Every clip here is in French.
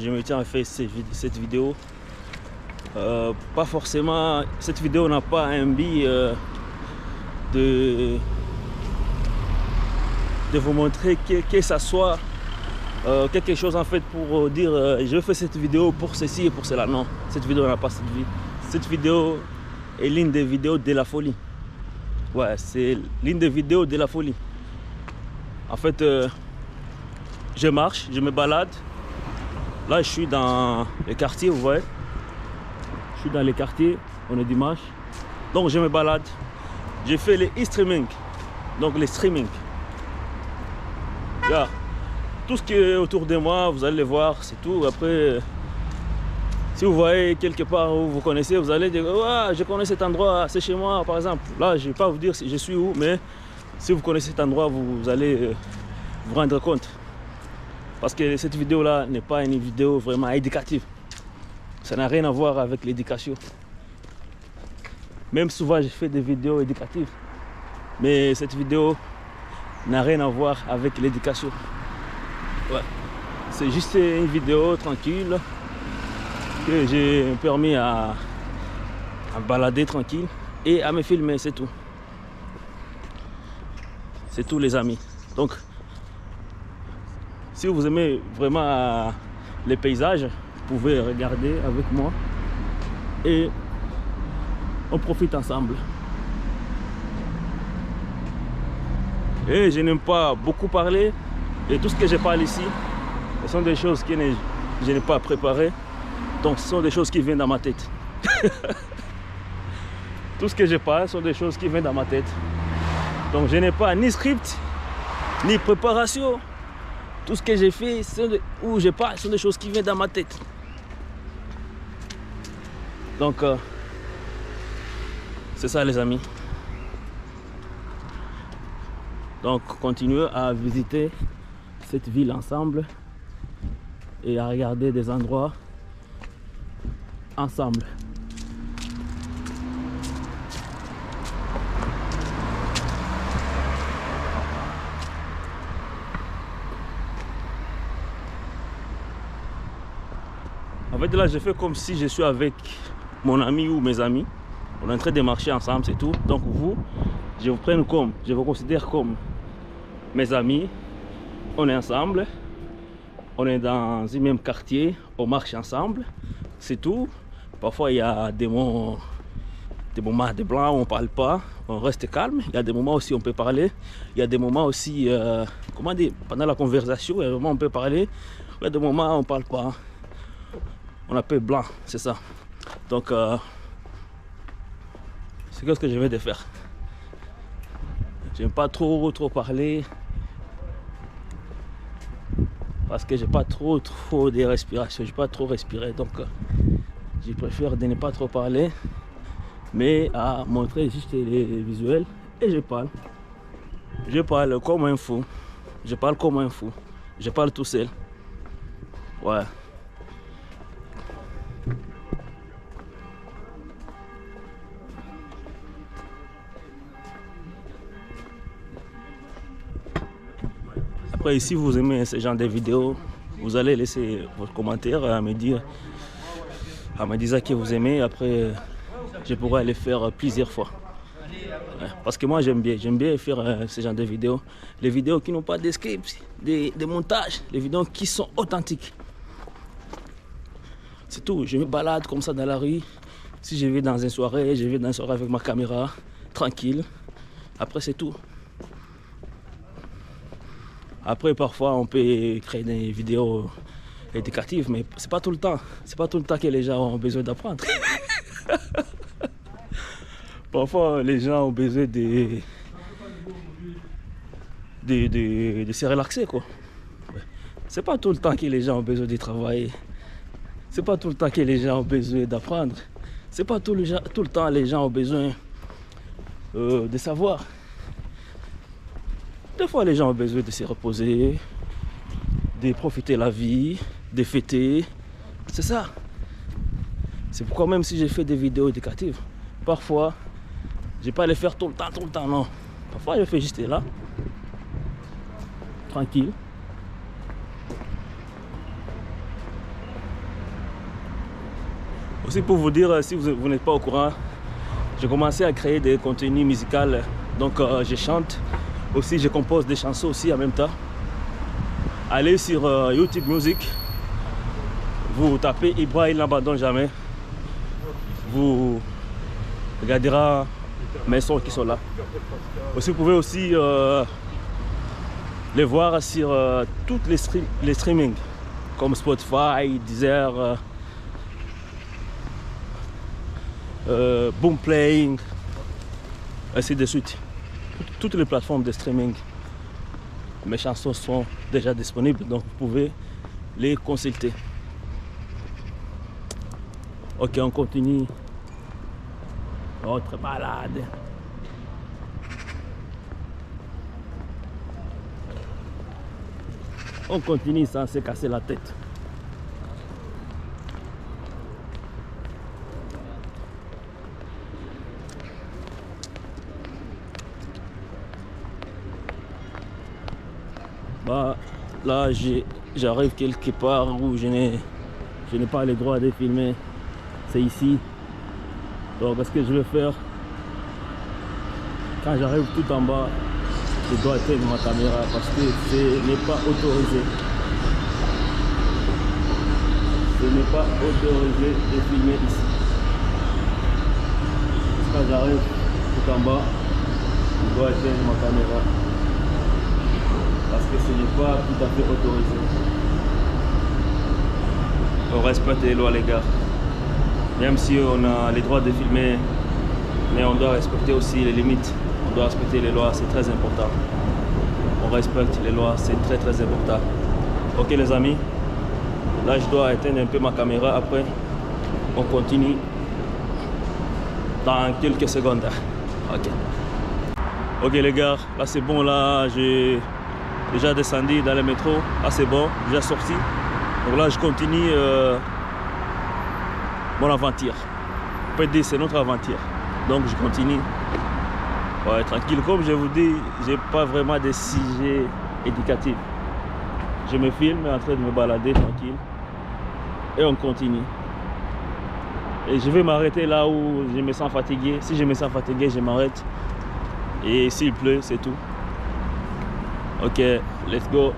Je me tiens à faire cette vidéo. Pas forcément, cette vidéo n'a pas un but de vous montrer que ça soit quelque chose en fait pour dire je fais cette vidéo pour ceci et pour cela. Non, cette vidéo n'a pas cette vie. Cette vidéo est l'une des vidéos de la folie. Ouais, c'est l'une des vidéos de la folie. En fait, je marche, je me balade. Là, je suis dans les quartiers, vous voyez. Je suis dans les quartiers, on est dimanche. Donc, je me balade. Je fais les e-streaming. Donc, les streaming. Yeah. Tout ce qui est autour de moi, vous allez le voir, c'est tout. Après, si vous voyez quelque part où vous connaissez, vous allez dire ouais, je connais cet endroit, c'est chez moi par exemple. Là, je ne vais pas vous dire si je suis où, mais si vous connaissez cet endroit, vous allez vous rendre compte. Parce que cette vidéo-là n'est pas une vidéo vraiment éducative. Ça n'a rien à voir avec l'éducation. Même souvent, je fais des vidéos éducatives. Mais cette vidéo n'a rien à voir avec l'éducation. Ouais. C'est juste une vidéo tranquille que j'ai permis à balader tranquille et à me filmer, c'est tout. C'est tout les amis. Donc, si vous aimez vraiment les paysages, vous pouvez regarder avec moi et on profite ensemble. Et je n'aime pas beaucoup parler et tout ce que je parle ici, ce sont des choses que je n'ai pas préparées. Donc ce sont des choses qui viennent dans ma tête. Tout ce que je parle sont des choses qui viennent dans ma tête. Donc je n'ai pas ni script, ni préparation. Tout ce que j'ai fait, où je parle, sont des choses qui viennent dans ma tête. Donc c'est ça les amis. Donc continuez à visiter cette ville ensemble et à regarder des endroits ensemble. En fait là je fais comme si je suis avec mon ami ou mes amis. On est en train de marcher ensemble, c'est tout. Donc vous, je vous considère comme mes amis. On est ensemble. On est dans un même quartier, on marche ensemble, c'est tout. Parfois il y a des moments de blanc où on ne parle pas, on reste calme. Il y a des moments aussi où on peut parler. Il y a des moments aussi, comment dire, pendant la conversation, il y a des moments où on peut parler. Il y a des moments où on ne parle pas. On appelle blanc, c'est ça. Donc, c'est ce que je vais de faire. J'aime pas trop parler. Parce que j'ai pas trop de respiration, j'ai pas trop respiré, donc je préfère de ne pas trop parler, mais à montrer juste les visuels et je parle. Je parle comme un fou, je parle comme un fou, je parle tout seul. Ouais. Après, si vous aimez ce genre de vidéos, vous allez laisser vos commentaires à me dire que vous aimez. Après, je pourrai les faire plusieurs fois. Ouais, parce que moi, j'aime bien faire ce genre de vidéos. Les vidéos qui n'ont pas de script, de montage, les vidéos qui sont authentiques. C'est tout. Je me balade comme ça dans la rue. Si je vais dans une soirée, je vais dans une soirée avec ma caméra, tranquille. Après, c'est tout. Après, parfois, on peut créer des vidéos éducatives, mais c'est pas tout le temps. C'est pas tout le temps que les gens ont besoin d'apprendre. Parfois, les gens ont besoin de se relaxer, quoi. C'est pas tout le temps que les gens ont besoin de travailler. C'est pas tout le temps que les gens ont besoin d'apprendre. C'est pas tout le temps les gens ont besoin de savoir. Des fois, les gens ont besoin de se reposer, de profiter de la vie, de fêter. C'est ça. C'est pourquoi même si j'ai fait des vidéos éducatives, parfois, je ne vais pas les faire tout le temps, non. Parfois, je fais juste là, tranquille. Aussi pour vous dire, si vous n'êtes pas au courant, j'ai commencé à créer des contenus musicaux. Donc je chante, aussi je compose des chansons aussi en même temps. Allez sur YouTube Music, vous tapez Ibrahim n'abandonne jamais. Vous regarderez mes sons qui sont là. Aussi, vous pouvez aussi les voir sur toutes les streamings comme Spotify, Deezer, Boomplay, ainsi de suite. Toutes les plateformes de streaming. Mes chansons sont déjà disponibles, donc vous pouvez les consulter. Ok, on continue notre balade. On continue sans se casser la tête. Bah, là, j'arrive quelque part où je n'ai pas le droit de filmer. C'est ici. Donc, ce que je vais faire, quand j'arrive tout en bas, je dois éteindre ma caméra parce que ce n'est pas autorisé. Ce n'est pas autorisé de filmer ici. Quand j'arrive tout en bas, je dois éteindre ma caméra parce que ce n'est pas tout à fait autorisé. On respecte les lois, les gars. Même si on a les droits de filmer, mais on doit respecter aussi les limites. On doit respecter les lois, c'est très important. On respecte les lois, c'est très très important. Ok les amis, là je dois éteindre un peu ma caméra, après on continue dans quelques secondes. Ok. Ok les gars, là c'est bon, là j'ai déjà descendu dans le métro, là c'est bon, déjà sorti. Donc là je continue mon aventure. On peut dire c'est notre aventure. Donc je continue. Ouais, tranquille. Comme je vous dis, j'ai pas vraiment de sujet éducatif. Je me filme en train de me balader tranquille. Et on continue. Et je vais m'arrêter là où je me sens fatigué. Si je me sens fatigué, je m'arrête. Et s'il pleut, c'est tout. Ok, let's go.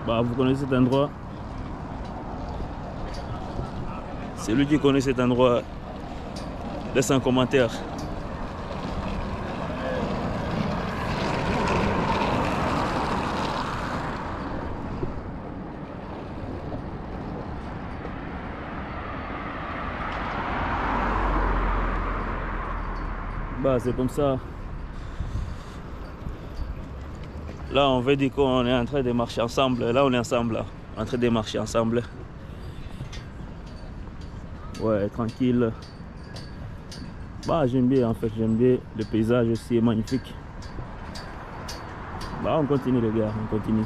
Bah, vous connaissez cet endroit. Celui qui connaît cet endroit, laisse un commentaire. Bah, c'est comme ça. Là, on veut dire qu'on est en train de marcher ensemble. Là, on est ensemble. Là. On est en train de marcher ensemble. Ouais, tranquille. Bah, j'aime bien en fait. J'aime bien. Le paysage aussi est magnifique. Bah, on continue les gars. On continue.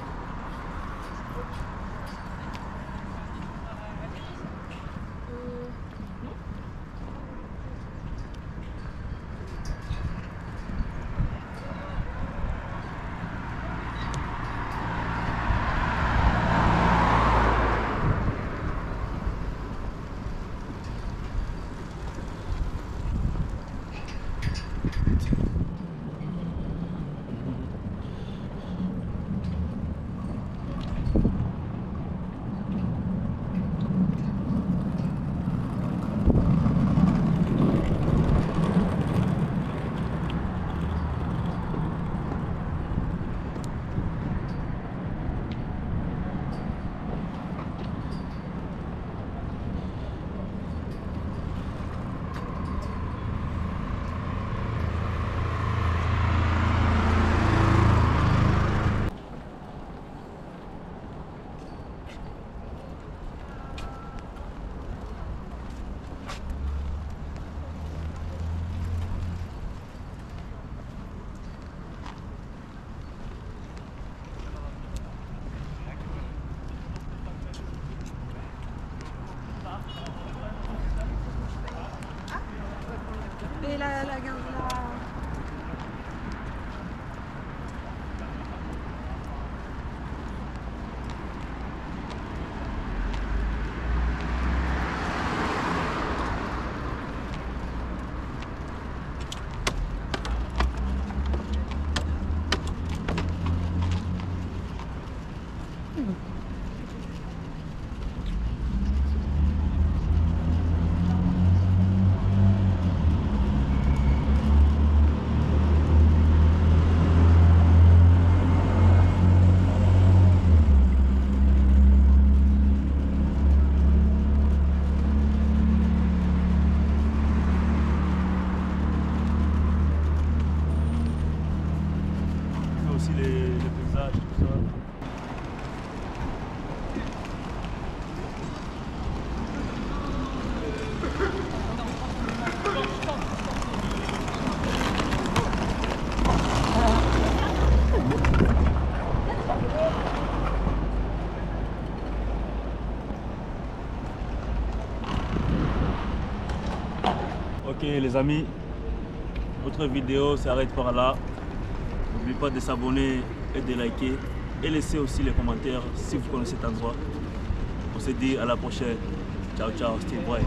aussi les paysages, tout ça. Ok les amis, votre vidéo s'arrête par là. N'oubliez pas de s'abonner et de liker et laisser aussi les commentaires si vous connaissez cet endroit. On se dit à la prochaine. Ciao ciao, Steve Boy.